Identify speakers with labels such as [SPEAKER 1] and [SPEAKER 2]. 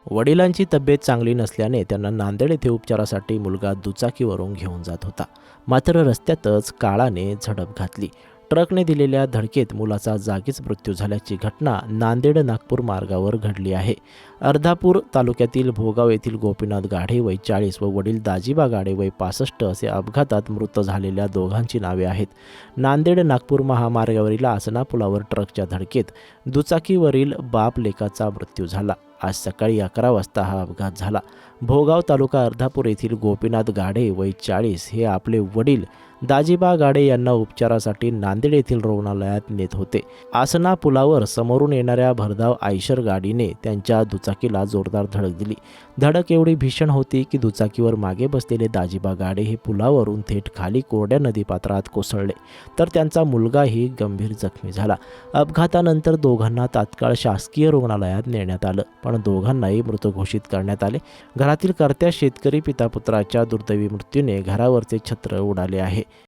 [SPEAKER 1] वडिलांची तब्येत चांगली नसल्याने त्यांना नांदेड येथे उपचारासाठी मुलगा दुचाकीवरून घेऊन जात होता. मात्र रस्त्यातच काळाने झडप घातली. ट्रकने दिलेल्या धडकेत मुलाचा जागीच मृत्यू झाल्याची घटना नांदेड नागपूर मार्गावर घडली आहे. अर्धापूर तालुक्यातील भोगाव येथील गोपीनाथ गाढे वय 40 व वडील दाजीबा गाढे वय 65 असे अपघातात मृत झालेल्या दोघांची नावे आहेत. नांदेड नागपूर महामार्गावरील आसना पुलावर ट्रकच्या धडकेत दुचाकीवरील बाप लेकाचा मृत्यू झाला. आज सकाळी 11 वाजता हा अपघात झाला. भोगाव तालुका अर्धापूर येथील गोपीनाथ गाढे वय 40 हे आपले वडील दाजीबा गाढे यांना उपचारासाठी नांदेड येथील रुग्णालयात नेत होते. आसना पुलावर समोरून येणाऱ्या भरधाव आयशर गाडीने त्यांच्या दुचाकीला जोरदार धडक दिली. धडक एवढी भीषण होती की दुचाकीवर मागे बसलेले दाजीबा गाढे हे पुलावरून थेट खाली कोरड्या नदीपात्रात कोसळले, तर त्यांचा मुलगाही गंभीर जखमी झाला. अपघातानंतर दोघांना तात्काळ शासकीय रुग्णालयात नेण्यात आलं, पण दोघांनाही मृत घोषित करण्यात आले. घरातील कर्त्या शेतकरी पितापुत्राच्या दुर्दैवी मृत्यूने घरावरचे छत्र उडाले आहे.